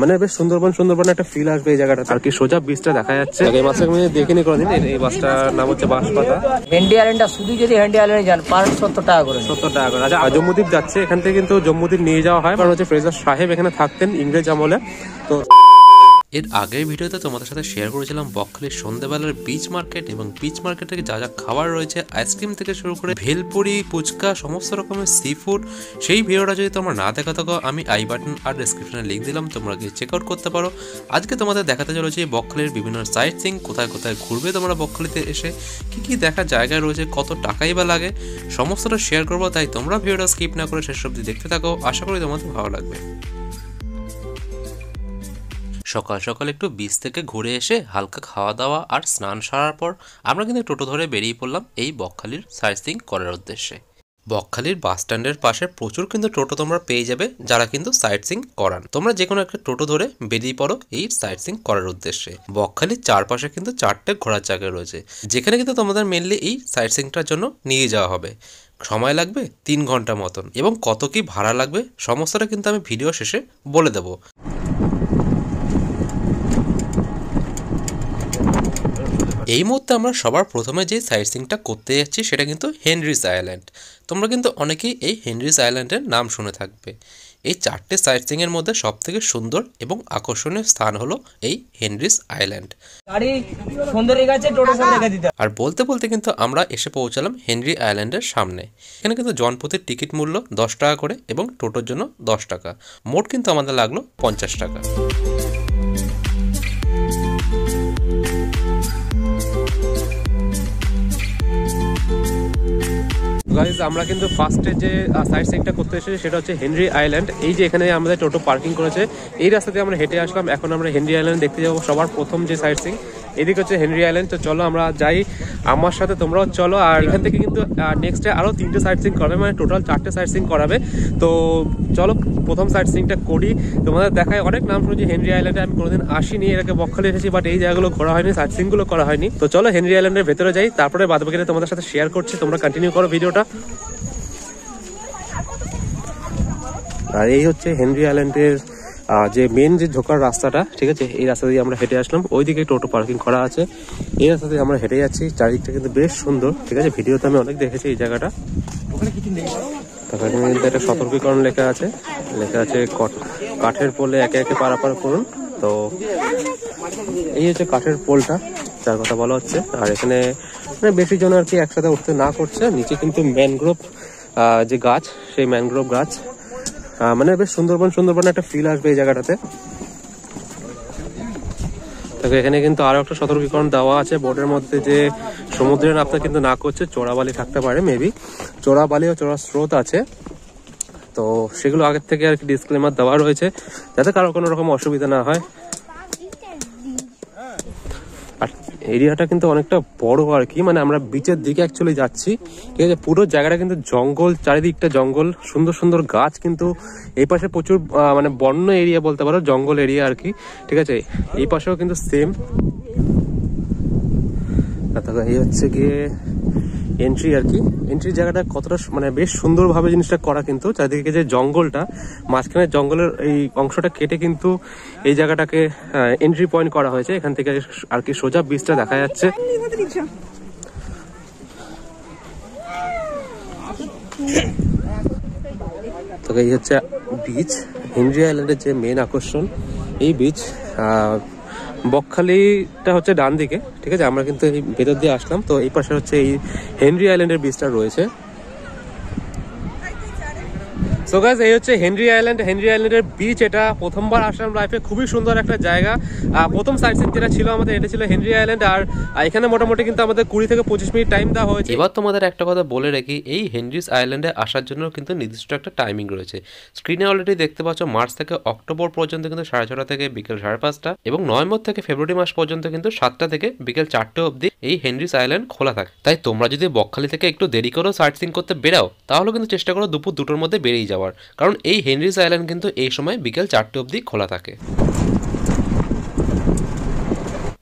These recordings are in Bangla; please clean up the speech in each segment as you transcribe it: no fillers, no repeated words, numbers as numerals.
মানে বেশ সুন্দরবন একটা ফিল আসবে এই জায়গাটা আর কি। সোজা বীজটা দেখা যাচ্ছে। এই মাছটা আমি দেখিনি কোনোদিন। এই মাছটার নাম হচ্ছে বাঁশপাতা। হেন্ডি আইল্যান্ডটা শুধু যদি হেন্ডি আইল্যান্ডে যান 70 টাকা করে। 70 টাকা করে। আচ্ছা, জম্মুদ্বীপ যাচ্ছে, এখান থেকে কিন্তু জম্মুদ্বীপ নিয়ে যাওয়া হয়, কারণ হচ্ছে ফ্রেজার সাহেব এখানে থাকতেন ইংরেজ আমলে। তো এর আগের ভিডিওতে তোমাদের সাথে শেয়ার করেছিলাম বকখালির সন্ধ্যেবেলার বিচ মার্কেট, এবং বিচ মার্কেট থেকে যা যা খাবার রয়েছে, আইসক্রিম থেকে শুরু করে ভেলপুরি, ফুচকা, সমস্ত রকমের সি ফুড। সেই ভিডিওটা যদি তোমরা না দেখা থাকো, আমি আই বাটন আর ডেসক্রিপশনে লিঙ্ক দিলাম, তোমরা গিয়ে চেক আউট করতে পারো। আজকে তোমাদের দেখাতে চলেছি বকখালির বিভিন্ন সাইট সিং, কোথায় কোথায় ঘুরবে তোমরা বকখালিতে এসে, কি কি দেখার জায়গা রয়েছে, কত টাকাই বা লাগে, সমস্তটা শেয়ার করবো। তাই তোমরা ভিডিওটা স্কিপ না করে শেষ অবধি দেখতে থাকো, আশা করি তোমাদের ভালো লাগবে। সকাল সকাল একটু বিচ থেকে ঘুরে এসে হালকা খাওয়া দাওয়া আর স্নান সারার পর আমরা কিন্তু টোটো ধরে বেরিয়ে পড়লাম এই বকখালির সাইট সিং করার উদ্দেশ্যে। বকখালির বাস স্ট্যান্ডের পাশে প্রচুর কিন্তু টোটো তোমরা পেয়ে যাবে, যারা কিন্তু সাইট সিং করান। তোমরা যে কোনো একটা টোটো ধরে বেরিয়ে পড়ো এই সাইট সিং করার উদ্দেশ্যে। বকখালির চারপাশে কিন্তু 4টে ঘোরার জায়গা রয়েছে, যেখানে কিন্তু তোমাদের মেনলি এই সাইট সিংটার জন্য নিয়ে যাওয়া হবে। সময় লাগবে 3 ঘন্টা মতন, এবং কত কি ভাড়া লাগবে সমস্তটা কিন্তু আমি ভিডিও শেষে বলে দেবো। এই মুহূর্তে আমরা সবার প্রথমে যে সাইট সিংটা করতে যাচ্ছি সেটা কিন্তু হেনরিস আইল্যান্ড। তোমরা কিন্তু অনেকেই এই হেনরিস আইল্যান্ডের নাম শুনে থাকবে। এই 4টে সাইট সিং এর মধ্যে সব থেকে সুন্দর এবং আকর্ষণীয় স্থান হলো এই হেনরিস আইল্যান্ড। আর বলতে বলতে কিন্তু আমরা এসে পৌঁছালাম হেনরি আইল্যান্ডের সামনে। এখানে কিন্তু জনপ্রতি টিকিট মূল্য 10 টাকা করে, এবং টোটোর জন্য 10 টাকা। মোট কিন্তু আমাদের লাগলো 50 টাকা। গাইজ, আমরা কিন্তু ফার্স্টে যে সাইট সিংটা করতে এসেছি সেটা হচ্ছে হেনরি আইল্যান্ড। এই যে এখানে আমাদের টোটো পার্কিং করেছে, এই রাস্তা দিয়ে আমরা হেঁটে আসলাম। এখন আমরা হেনরি আইল্যান্ড দেখতে যাবো। সবার প্রথম যে সাইট সিং এদিকে হচ্ছে হেনরি আইল্যান্ড। তো চলো আমরা যাই, আমার সাথে তোমরাও চলো। আর এখান থেকে কিন্তু নেক্সটে আরও 3টে সাইট সিং করাবে, মানে টোটাল 4টে সাইট সিং করাবে। তো চলো প্রথম সাইট সিংটা করি। তোমাদের দেখায় অনেক নাম শুনেছি হেনরি আইল্যান্ডে, আমি কোনোদিন আসিনি, এর আগে বকখালি এসেছি, বাট এই জায়গাগুলো ঘোরা হয়নি, সাইট সিংগুলো করা হয়নি। তো চলো হেনরি আইল্যান্ডের ভেতরে যাই, তারপরে বাদবাকিটা তোমাদের সাথে শেয়ার করছি। তোমরা কন্টিনিউ করো ভিডিওটা। আর এই হচ্ছে হেনরি আইল্যান্ডের যে মেন যে ঢোকার রাস্তাটা, ঠিক আছে, এই রাস্তা দিয়ে আমরা হেঁটে আসলাম। ওইদিকে টোটো পার্কিং করা আছে, এই রাস্তা দিয়ে আমরা হেঁটে যাচ্ছি। চারিদিকটা কিন্তু বেশ সুন্দর, ঠিক আছে, ভিডিওতে আমি অনেক দেখেছি এই জায়গাটা। তারপরে কিন্তু একটা সতর্কীকরণ লেখা আছে কাঠের পোলে একে একে পারাপার করুন। তো এই হচ্ছে কাঠের পোলটা যার কথা বলা হচ্ছে। আর এখানে মানে বেশি জন আর কি একসাথে উঠতে না করছে। নিচে কিন্তু ম্যানগ্রোভ যে গাছ, সেই ম্যানগ্রোভ গাছ, মানে বেশ সুন্দরবন একটা ফিল আসবে এই জায়গাটাতে। এখানে কিন্তু আরো একটা সতর্কীকরণ দেওয়া আছে বোর্ডের মধ্যে, যে সমুদ্রে নামতে কিন্তু না করছে, চোরাবালি থাকতে পারে, মেবি চোরাবালি ও চোরা স্রোত আছে। তো সেগুলো আগের থেকে আর কি ডিসক্লেমার দেওয়া রয়েছে, যাতে কারো কোনো রকম অসুবিধা না হয়। আর এরিয়াটা কিন্তু অনেকটা বড় আর কি, মানে আমরা বিচের দিকে অ্যাকচুয়ালি যাচ্ছি, ঠিক আছে। পুরো জায়গাটা কিন্তু জঙ্গল, চারিদিকটা জঙ্গল, সুন্দর গাছ। কিন্তু এই পাশে প্রচুর মানে বন্য এরিয়া বলতে পারো, জঙ্গল এরিয়া আর কি, ঠিক আছে। এই পাশেও কিন্তু সেম। এই হচ্ছে গিয়ে এন্ট্রি আর কি। এন্ট্রি জায়গাটা কতটা মানে বেশ সুন্দরভাবে জিনিসটা করা, কিন্তু চারিদিকে যে জঙ্গলটা, মাঝখানে জঙ্গলের এই অংশটা কেটে কিন্তু এই জায়গাটাকে এন্ট্রি পয়েন্ট করা হয়েছে। এখান থেকে আর কি সোজা বিচটা দেখা যাচ্ছে। তো এই হচ্ছে বিচ, হেনরি আইল্যান্ডের যে মেন আকর্ষণ এই বিচ। বকখালিটা হচ্ছে ডান দিকে, ঠিক আছে, আমরা কিন্তু এই ভেতর দিয়ে আসলাম। তো এই পাশে হচ্ছে এই হেনরি আইল্যান্ডের বিচটা রয়েছে। সো গাইস, এই হচ্ছে হেনরি আইল্যান্ডের বিচ। এটা প্রথমবার আসলাম লাইফে, খুবই সুন্দর একটা জায়গা। প্রথম সাইট সিন যেটা ছিল আমাদের, এটা ছিল হেনরি আইল্যান্ড। আর এখানে মোটামুটি কিন্তু আমাদের 20 থেকে 25 মিনিট টাইম দেওয়া হয়েছে। এবার তোমাদের একটা কথা বলে রাখি, এই হেনরিস আইল্যান্ডে আসার জন্য কিন্তু নির্দিষ্ট একটা টাইমিং রয়েছে। স্ক্রিনে অলরেডি দেখতে পাচ্ছ, মার্চ থেকে অক্টোবর পর্যন্ত কিন্তু 6:30 থেকে বিকেল 5:30, এবং নভেম্বর থেকে ফেব্রুয়ারি মাস পর্যন্ত কিন্তু 7টা থেকে বিকেল 4টে অবধি এই হেনরিস আইল্যান্ড খোলা থাকে। তাই তোমরা যদি বকখালি থেকে একটু দেরি করেও সাইট সিন করতে বেরাও, তাহলে কিন্তু চেষ্টা করো দুপুর 2টোর মধ্যে বেরিয়ে যাওয়ার, কারণ এই হেনরিস আইল্যান্ড কিন্তু এই সময় বিকেল 4টে অবধি খোলা থাকে।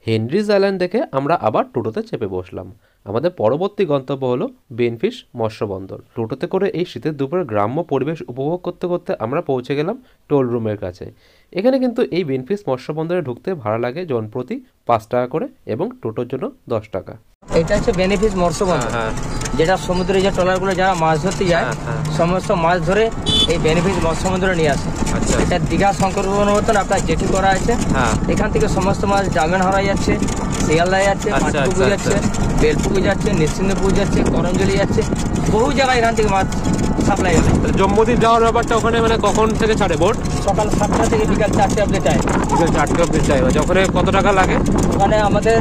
হেনরিজ আইল্যান্ড দেখে আমরা আবার টোটোতে চেপে বসলাম। আমাদের পরবর্তী গন্তব্য হলো বেনফিশ মৎস্য বন্দর। টোটোতে করে এই শীতের দুপুরে গ্রাম্য পরিবেশ উপভোগ করতে করতে আমরা পৌঁছে গেলাম টোল রুমের কাছে। এখানে কিন্তু এই বেনফিশ মৎস্য বন্দরে ঢুকতে ভাড়া লাগে জনপ্রতি 5 টাকা করে এবং টোটোর জন্য 10 টাকা। এটা হচ্ছে বেনিফিস মৎস্য বন্দর, যেটা সমুদ্রে যে ট্রলারগুলো যারা মাছ ধরতে যায় সমস্ত মাছ ধরে এই বেনিফিস মৎস্য বন্দরে নিয়ে আসে। এটা দীঘা শঙ্করপুর মতন আপনার জেটি করা আছে। এখান থেকে সমস্ত মাছ জামেন হারা যাচ্ছে, শিয়ালদা যাচ্ছে, পাটপুকুর যাচ্ছে, বেলপুকুর যাচ্ছে, নিশ্চিন্দপুর যাচ্ছে, করঞ্জলি যাচ্ছে, বহু জায়গায় এখান থেকে মাছ সাপ্লাই হবে। জম্মুদ্বীপ যাওয়ার ব্যাপারটা ওখানে মানে কখন থেকে ছাড়ে বোট? সকাল 7টা থেকে বিকাল 4টে অব্দি টাইম। বিকাল 4টে অব্দি টাইম। ওখানে কত টাকা লাগে? ওখানে আমাদের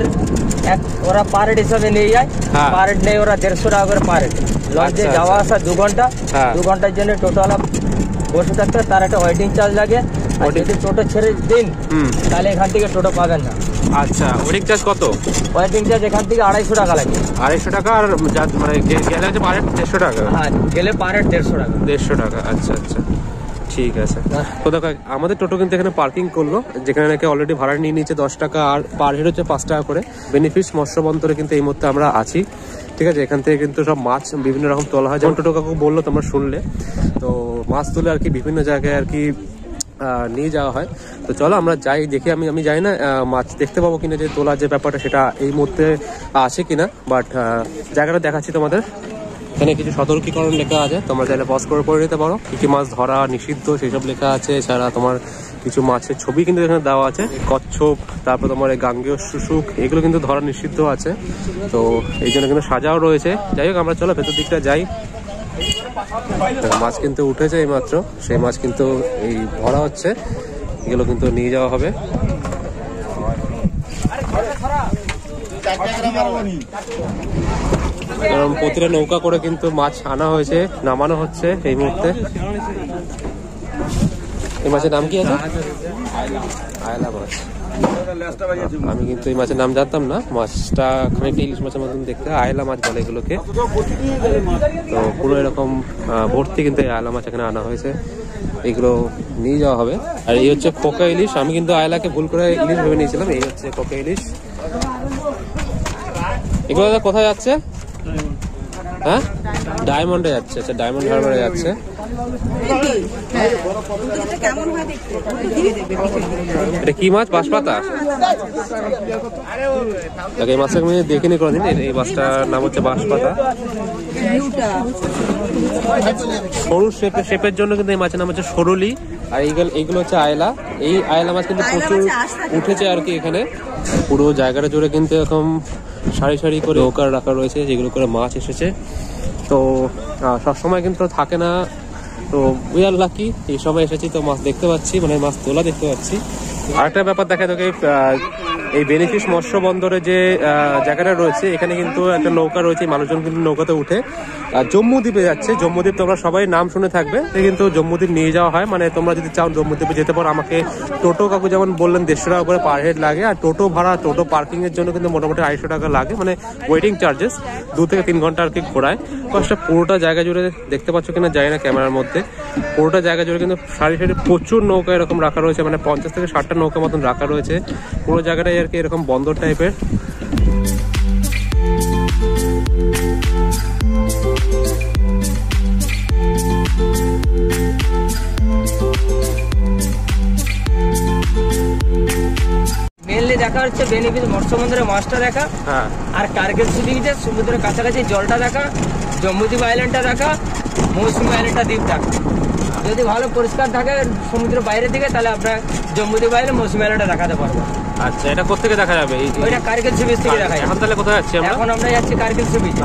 ওরা পার হেড হিসাবে নিয়ে যায়। পার হেড নেই, ওরা 150 টাকা করে পার হেড। লঞ্চে যাওয়া আসা 2 ঘন্টা, 2 ঘন্টার জন্য টোটাল বসে থাকতে তার একটা ওয়েটিং চার্জ লাগে। যদি টোটো ছেড়ে দিন তাহলে এখান থেকে টোটো পাবেন না। আচ্ছা, ওয়েটিং চার্জ কত? ওয়েটিং চার্জ এখান থেকে 250 টাকা লাগে। 250 টাকা। আর মানে গেলে হচ্ছে পার হেড 150 টাকা? হ্যাঁ, গেলে পার হেড 150 টাকা। 150 টাকা। আচ্ছা আচ্ছা, ঠিক আছে। তো দেখো আমাদের টোটো কিন্তু এখানে পার্কিং করলো, যেখানে নাকি অলরেডি ভাড়া নিয়ে নিচ্ছে 10 টাকা, আর পার হেড হচ্ছে 5 টাকা করে। বেনিফিস মৎস্য বন্দরে কিন্তু এই মুহূর্তে আমরা আছি। ঠিক আছে, এখান থেকে কিন্তু সব মাছ বিভিন্ন রকম তোলা হয়, যেমন টোটো কাকু বললো তোমরা শুনলে। তো মাছ তুলে আর কি বিভিন্ন জায়গায় আর কি নিয়ে যাওয়া হয়। তো চলো আমরা যাই, দেখি। আমি জানি না মাছ দেখতে পাবো কিনা, যে তোলার যে ব্যাপারটা সেটা এই মুহূর্তে আছে কিনা, বাট জায়গাটা দেখাচ্ছি তোমাদের। এখানে কিছু সতর্কীকরণ লেখা আছে, তোমরা চাইলে পজ করে পড়ে নিতে পারো। কি কি মাছ ধরা নিষিদ্ধ সেইসব লেখা আছে। এছাড়া তোমার কিছু মাছের ছবি কিন্তু এখানে দেওয়া আছে। কচ্ছপ, তারপর তোমার এই গাঙ্গেয় শুশুক, এগুলো কিন্তু ধরা নিষিদ্ধ আছে। তো এই জন্য কিন্তু সাজাও রয়েছে। যাই হোক, আমরা চলো ভেতর দিকটা যাই। মাছ কিন্তু উঠেছে এই মাত্র, সেই মাছ কিন্তু এই ধরা হচ্ছে, এগুলো কিন্তু নিয়ে যাওয়া হবে। এরকম প্রতিটা নৌকা করে কিন্তু মাছ আনা হয়েছে, নামানো হচ্ছে এই মুহূর্তে। এই মাছের নাম কি আছে? আয়লা মাছ। আমি কিন্তু এই মাছের নাম জানতাম না। মাছটা খানিকটা ইলিশ মাছের মতন দেখতে, আয়লা মাছ বলে এগুলোকে। তো পুরো এরকম ভর্তি কিন্তু এই আয়লা মাছ এখানে আনা হয়েছে, এগুলো নিয়ে যাওয়া হবে। আর এই হচ্ছে খোকা ইলিশ। আমি কিন্তু আয়লাকে ভুল করে ইলিশ ভেবে নিয়েছিলাম। এই হচ্ছে খোকা ইলিশ। এগুলো কোথায় যাচ্ছে? হ্যাঁ, ডায়মন্ডে যাচ্ছে। আচ্ছা, ডায়মন্ড হারবারে যাচ্ছে। এটা কি মাছ? বাঁশপাতা। এই মাছটা আমি দেখিনি কোনোদিন। এই মাছটার নাম হচ্ছে বাঁশপাতা। সরু শেপের জন্য কিন্তু এই মাছের নাম হচ্ছে সরুলি। আর এইগুলো হচ্ছে আয়লা। এই আয়লা মাছ কিন্তু প্রচুর উঠেছে আর কি। এখানে পুরো জায়গাটা জুড়ে কিন্তু এরকম সারি সারি করে নৌকা রাখা রয়েছে, যেগুলো করে মাছ এসেছে। তো সবসময় কিন্তু থাকে না, তো উই আর লাকি এই সময় এসেছি, তো মাছ দেখতে পাচ্ছি, মানে মাছ তোলা দেখতে পাচ্ছি। আরেকটা ব্যাপার দেখা তোকে, এই বেনিফিস মৎস্য বন্দরে যে জায়গাটা রয়েছে, এখানে কিন্তু একটা নৌকা রয়েছে। মানুষজন কিন্তু নৌকাতে উঠে জম্মুদ্বীপে যাচ্ছে। জম্মুদ্বীপ তোমরা সবাই নাম শুনে থাকবে, কিন্তু জম্মুদ্বীপ নিয়ে যাওয়া হয়। মানে তোমরা যদি চাও জম্মুদ্বীপে যেতে পারো। আমাকে টোটো কাকু যেমন বললেন 150 টাকা করে পার হেড লাগে, আর টোটো ভাড়া, টোটো পার্কিং এর জন্য কিন্তু মোটামুটি 250 টাকা লাগে, মানে ওয়েটিং চার্জেস 2 থেকে 3 ঘন্টা আর কি ঘোরায়। কষ্টটা পুরোটা জায়গা জুড়ে দেখতে পাচ্ছ কিনা জানি না ক্যামেরার মধ্যে, পুরোটা জায়গা জুড়ে কিন্তু সারি সারি প্রচুর নৌকা এরকম রাখা রয়েছে, মানে 50 থেকে 60টা নৌকা মতন রাখা রয়েছে পুরো জায়গাটাই আর কি, এরকম বন্দর টাইপের। মেনলি দেখা হচ্ছে বেনিফিস মৎস্য বন্দরের মাছটা দেখা, আর কার্গিল সি বিচে সমুদ্রের কাছাকাছি জলটা দেখা, জম্মুদ্বীপ আইল্যান্ডটা দেখা, মৌসুমী আইল্যান্ডটা দ্বীপ দেখা। যদি ভালো পরিষ্কার থাকে সমুদ্রের বাইরের দিকে, তাহলে আপনার জম্মুদ্বীপ আইল্যান্ড, মৌসুমী আইল্যান্ডটা দেখাতে পারবো। আচ্ছা, এটা কোথেকে দেখা যাবে? ওইটা কার্গিল সি বিচ থেকে দেখা যাবে। এখন তাহলে কোথায় যাচ্ছি আমরা? এখন আমরা যাচ্ছি কার্গিল সি বিচ।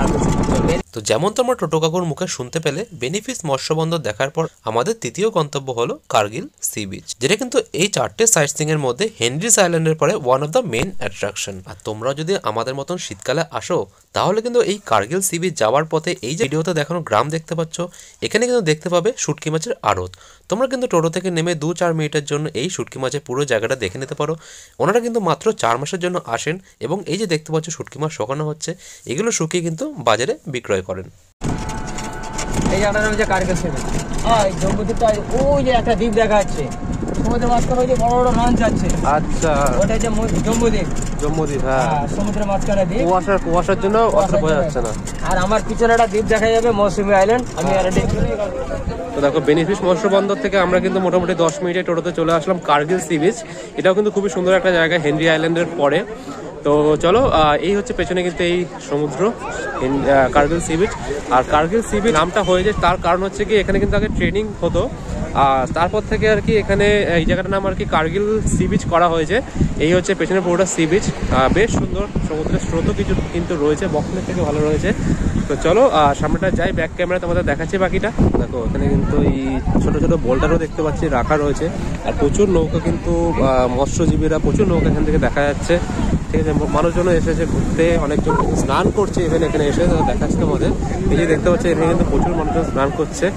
তো যেমন তোমরা টোটো কাকুর মুখে শুনতে পেলে, বেনিফিস মৎস্য বন্দর দেখার পর আমাদের তৃতীয় গন্তব্য হলো কার্গিল সি বিচ, যেটা কিন্তু এই 4টে সাইট সিইং এর মধ্যে হেনরিজ আইল্যান্ডের পরে one of the main attraction. আর তোমরা যদি আমাদের মতন শীতকালে আসো, তাহলে কিন্তু এই কার্গিল সি বিচ যাওয়ার পথে এই যে ভিডিওতে দেখানো গ্রাম দেখতে পাচ্ছ, এখানে কিন্তু দেখতে পাবে শুটকি মাছের আড়ত। তোমরা কিন্তু টোটো থেকে নেমে 2-4 মিনিটের জন্য এই শুটকি মাছের পুরো জায়গাটা দেখে নিতে পারো। ওনারা কিন্তু মাত্র 4 মাসের জন্য আসেন এবং এই যে দেখতে পাচ্ছ শুটকি মাছ শুকানো হচ্ছে, এগুলো শুকিয়ে কিন্তু বাজারে বিক্রয় করেন। এই জায়গাটার নাম হচ্ছে কার্গিল সি বিচ। জম্মুদ্বীপটা ওই যে একটা দ্বীপ দেখা যাচ্ছে, সমুদ্রের মাঝখানে যে বড় বড় লঞ্চ আছে, আচ্ছা ওটা যে জম্বুদ্বীপ। জম্বুদ্বীপ, হ্যাঁ সমুদ্রের মাঝখানে দ্বীপ, কুয়াশার জন্য অতটা বোঝা যাচ্ছে না। আর আমার পিছনে একটা দ্বীপ দেখা যাবে, মৌসুমী আইল্যান্ড। আমি আর তো দেখো বেনিফিস মৎস্য বন্দর থেকে আমরা কিন্তু মোটামুটি 10 মিনিটে টোটোতে চলে আসলাম কার্গিল সি বিচ। এটাও কিন্তু খুবই সুন্দর একটা জায়গা হেনরি আইল্যান্ডের পরে। তো চলো, এই হচ্ছে পেছনে কিন্তু এই সমুদ্র কার্গিল সি বিচ। আর কার্গিল সি বিচ নামটা হয়ে যায় তার কারণ হচ্ছে কি এখানে কিন্তু আগে ট্রেনিং হতো, তারপর থেকে আর কি এখানে এই জায়গাটার নাম আর কি কার্গিল সি বিচ করা হয়েছে। এই হচ্ছে পেছনে পুরোটা সি বিচ, বেশ সুন্দর, সমুদ্রের স্রোতও কিছু কিন্তু রয়েছে, বকখালির থেকে ভালো রয়েছে। তো চলো সামনেটা যাই, ব্যাক ক্যামেরা তোমাদের দেখাচ্ছি বাকিটা। দেখো এখানে কিন্তু এই ছোট ছোট বোল্ডারও দেখতে পাচ্ছি রাখা রয়েছে, আর প্রচুর নৌকা কিন্তু মৎস্যজীবীরা প্রচুর নৌকা এখান থেকে দেখা যাচ্ছে। ঠিক আছে, মানুষজনও এসেছে ঘুরতে, অনেকজন স্নান করছে ইভেন এখানে এসে দেখাচ্ছে তোমাদের। এই যে দেখতে পাচ্ছি এখানে কিন্তু প্রচুর মানুষজন স্নান করছে।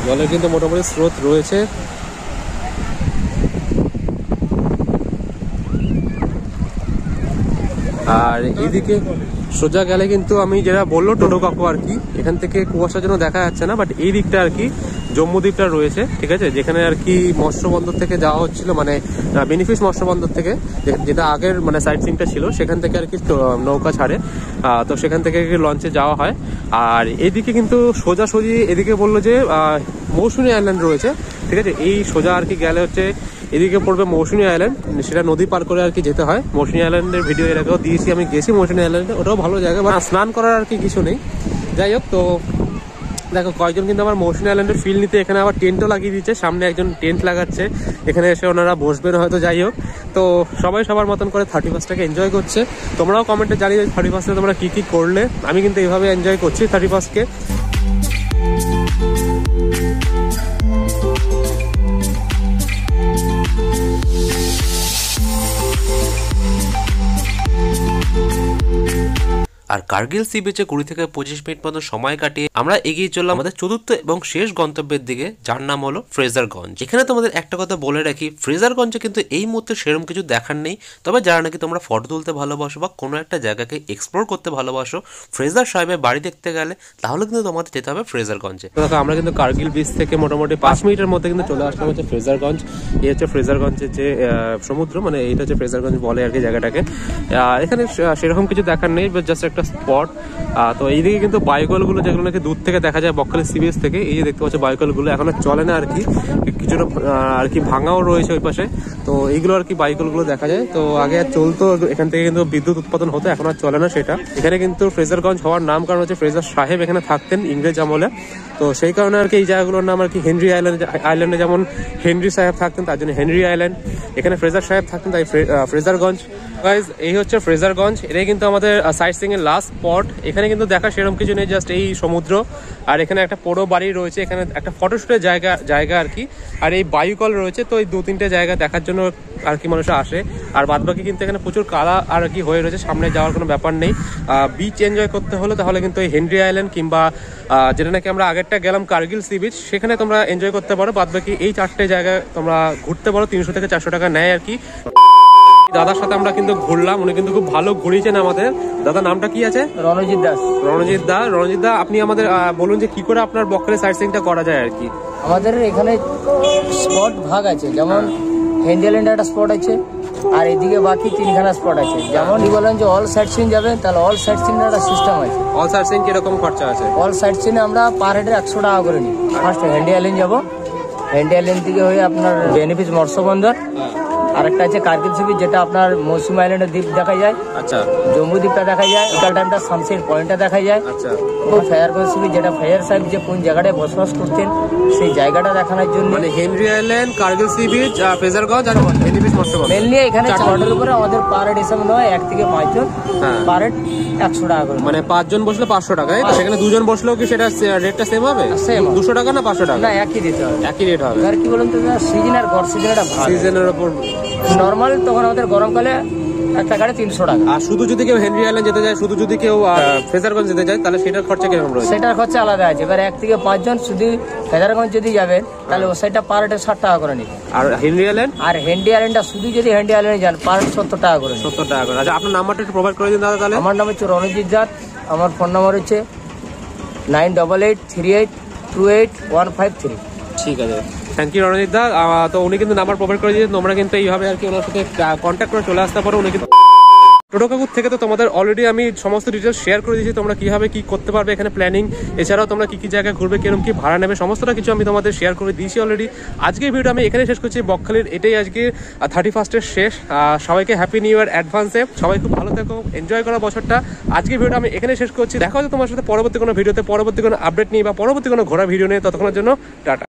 জলের কিন্তু মোটামুটি স্রোত রয়েছে। আর এইদিকে সোজা গেলে কিন্তু আমি যেটা বললো টোটো কাকু আর কি, এখান থেকে কুয়াশার জন্য দেখা যাচ্ছে না, বাট এই দিকটা আর কি জম্মুদ্বীপটা রয়েছে। ঠিক আছে, যেখানে আর কি মৎস্য বন্দর থেকে যাওয়া হচ্ছিল, মানে বেনিফিস মৎস্য বন্দর থেকে, যেটা আগের মানে সাইট সিনটা ছিল, সেখান থেকে আর কি নৌকা ছাড়ে, তো সেখান থেকে লঞ্চে যাওয়া হয়। আর এদিকে কিন্তু সোজাসুজি এদিকে বললো যে মৌসুমী আইল্যান্ড রয়েছে। ঠিক আছে, এই সোজা আর কি গেলে হচ্ছে এদিকে পড়বে মৌসুমী আইল্যান্ড, সেটা নদী পার করে আর কি যেতে হয়। মৌসুমী আইল্যান্ডের ভিডিও এর আগেও দিয়েছি, আমি গেছি মৌসুমী আইল্যান্ডে, ওটাও ভালো জায়গা, মানে স্নান করার আর কি কিছু নেই। যাই হোক, তো দেখো কয়েকজন কিন্তু আমার মৌসুমী আইল্যান্ডের ফিল নিতে এখানে আবার টেন্টও লাগিয়ে দিচ্ছে, সামনে একজন টেন্ট লাগাচ্ছে, এখানে এসে ওনারা বসবেন হয়তো। যাই হোক, তো সবাই সবার মতন করে 31টাকে এনজয় করছে। তোমরাও কমেন্টে জানিয়ে 31টে তোমরা কি কি করলে। আমি কিন্তু এইভাবে এনজয় করছি 31কে। আর কার্গিল সি বিচে 20 থেকে 25 মিনিট মতো সময় কাটিয়ে আমরা এগিয়ে চললাম আমাদের চতুর্থ এবং শেষ গন্তব্যের দিকে, যার নাম হলো ফ্রেজারগঞ্জ। এখানে তোমাদের একটা কথা বলে রাখি, ফ্রেজারগঞ্জে কিন্তু এই মুহূর্তে সেরকম কিছু দেখার নেই, তবে যারা নাকি তোমরা ফটো তুলতে ভালোবাসো বা কোনো একটা জায়গাকে এক্সপ্লোর করতে ভালোবাসো, ফ্রেজার সাহেবের বাড়ি দেখতে গেলে তাহলে কিন্তু তোমাদের যেতে হবে ফ্রেজারগঞ্জে। দেখো আমরা কিন্তু কার্গিল বিচ থেকে মোটামুটি 5 মিনিটের মধ্যে কিন্তু চলে আসলাম হচ্ছে ফ্রেজারগঞ্জ। এই হচ্ছে ফ্রেজারগঞ্জের যে সমুদ্র, মানে এইটা হচ্ছে ফ্রেজারগঞ্জ বলে আর কি জায়গাটাকে। এখানে সেরকম কিছু দেখার নেই, জাস্ট একটা স্পট। তো এইদিকে কিন্তু বায়োকলগুলো যেগুলো নাকি দূর থেকে দেখা যায় বকখালি সি বিচ থেকে, এই যে দেখতে পাচ্ছ বায়োকলগুলো এখনো চলে না আর কি, কিছুটা আর কি ভাঙাও রয়েছে ওই পাশে। তো এইগুলো আর কি বায়োকলগুলো দেখা যায়। তো আগে আর চলতো, এখান থেকে কিন্তু বিদ্যুৎ উৎপাদন হতো, এখন আর চলে না সেটা। এখানে কিন্তু ফ্রেজারগঞ্জ হওয়ার নাম কারণ হচ্ছে ফ্রেজার সাহেব এখানে থাকতেন ইংরেজ আমলে, তো সেই কারণে আর কি এই জায়গাগুলোর নাম আর কি হেনরি আইল্যান্ডে যেমন হেনরি সাহেব থাকতেন তার জন্য হেনরি আইল্যান্ড, এখানে ফ্রেজার সাহেব থাকতেন তাই ফ্রেজারগঞ্জ। গাইজ এই হচ্ছে ফ্রেজারগঞ্জ, এটাই কিন্তু আমাদের সাইট সিইং এর লাস্ট স্পট। এখানে কিন্তু দেখা সেরকম কিছু নেই, জাস্ট এই সমুদ্র, আর এখানে একটা পোড়ো বাড়ি রয়েছে, এখানে একটা ফটোশুটের জায়গা আর কি, আর এই বায়ুকল রয়েছে। তো এই 2-3টে জায়গা দেখার জন্য আর কি মানুষ আসে, আর বাদবাকি কিন্তু এখানে প্রচুর কালা আর কি হয়ে রয়েছে, সামনে যাওয়ার কোনো ব্যাপার নেই। বিচ এনজয় করতে হলে তাহলে কিন্তু এই হেনরি আইল্যান্ড কিংবা যেটা নাকি আমরা আগেরটা গেলাম কার্গিল সি বিচ, সেখানে তোমরা এনজয় করতে পারো। বাদবাকি এই 4টে জায়গায় তোমরা ঘুরতে পারো, 300 থেকে 400 টাকা নেয় আর কি। দাদার সাথে আমরা কিন্তু ঘুরলাম, উনি কিন্তু খুব ভালো ঘুরিয়েছেন আমাদের। দাদা নামটা কি আছে? রণজিৎ দাস। রণজিৎ দা, আপনি আমাদের বলুন যে কি করে আপনার বকখালি সাইট সিইংটা করা যায় আর কি। আমাদের এখানে স্পট ভাগ আছে, যেমন হেনরি আইল্যান্ডে একটা স্পট আছে, আর এদিকে বাকি 3খানা স্পট আছে। যেমন বলেন যে অল সাইট সিইং যাবেন, তাহলে অল সাইট সিইং একটা সিস্টেম আছে। অল সাইট সিইং কিরকম খরচা আছে? অল সাইট সিইং আমরা পার হেডে 100 টাকা করে নিই। ফার্স্ট হেনরি আইল্যান্ড যাবো, হেনরি আইল্যান্ড থেকে হয়ে আপনার বেনিফিস মৎস্য বন্দর, আরেকটা আছে কার্গিল সি বিচ, যেটা আপনার মৌসুমী আইল্যান্ডের দ্বীপ দেখা যায়, আচ্ছা জম্মু দ্বীপটা দেখা যায়, বিকাল টাইমটা সানসেট পয়েন্টটা দেখা যায়, আচ্ছা ফ্রেজারগঞ্জ সি বিচ, যেটা ফ্রেজার সাহেব যে কোন জায়গাটায় বসবাস করতেন সেই জায়গাটা দেখানোর জন্য। মানে Henry island, Kargil sea beach, Fraserganj আর বেনিফিস মৎস্য বন্দর, মেইনলি এখানে 4টার উপরে আমাদের পার হেড হিসাবে নয়, 1 থেকে 5 জন পার হেড 100 টাকা করে। মানে 5 জন বসলে 500 টাকা, সেখানে 2 জন বসলেও কি সেটা রেটটা সেম হবে? সেম 200 টাকা না 500 টাকা? না, একই দিতে হবে, একই রেট হবে। আর কি বলুন তো, সিজন আর গড় সিজনটা ভালো, সিজনের উপর নরমাল তখন আমাদের গরমকালে একটা গাড়ি 300 টাকা। আর শুধু যদি কেউ হেনরি আইল্যান্ড যেতে যায়, শুধু যদি কেউ ফ্রেজারগঞ্জ যেতে যায়, তাহলে সেটার খরচা কিরকম রয়েছে? সেটার খরচা আলাদা আছে। এবার 1 থেকে 5 জন শুধু ফেজারগঞ্জ যদি যাবেন তাহলে সেটা পার হেড 60 টাকা করে নিবে। আর হেনরি আইল্যান্ড? আর হেনরি আইল্যান্ডটা শুধু যদি হেনরি আইল্যান্ডে যান পার হেড 70 টাকা করে। 70 টাকা করে। আচ্ছা, আপনার নাম্বারটা একটু প্রোভাইড করে দিন দাদা তাহলে। আমার নাম হচ্ছে রণজিৎ জাত, আমার ফোন নাম্বার হচ্ছে 9883828153। ঠিক আছে, থ্যাংক ইউ রণজিৎ দা। তো উনি কিন্তু নাম্বার প্রোভাইড করে দিয়েছেন, তোমরা কিন্তু এইভাবে আর কি ওনার সাথে কন্ট্যাক্ট করে চলে আসতে পারো। উনি কিন্তু টোটো কাকুর থেকে তো তোমাদের অলরেডি আমি সমস্ত ডিটেলস শেয়ার করে দিয়েছি, তোমরা কিভাবে কি করতে পারবে এখানে প্ল্যানিং, এছাড়াও তোমরা কি কি জায়গায় ঘুরবে, কিরকম কি ভাড়া নেবে, সমস্তটা কিছু আমি তোমাদের শেয়ার করে দিয়েছি অলরেডি। আজকের ভিডিও আমি এখানে শেষ করছি। বকখালির এটাই আজকে 31 শেষ। সবাইকে হ্যাপি নিউ ইয়ার অ্যাডভান্সে। সবাই খুব ভালো থেকো, এনজয় করো বছরটা। আজকের ভিডিওটা আমি এখানে শেষ করছি। দেখা হচ্ছে তোমার সাথে পরবর্তী কোনো ভিডিওতে, পরবর্তী কোনো আপডেট নিয়ে বা পরবর্তী কোনো ঘোরা ভিডিও নিয়ে। ততক্ষণের জন্য টাটা।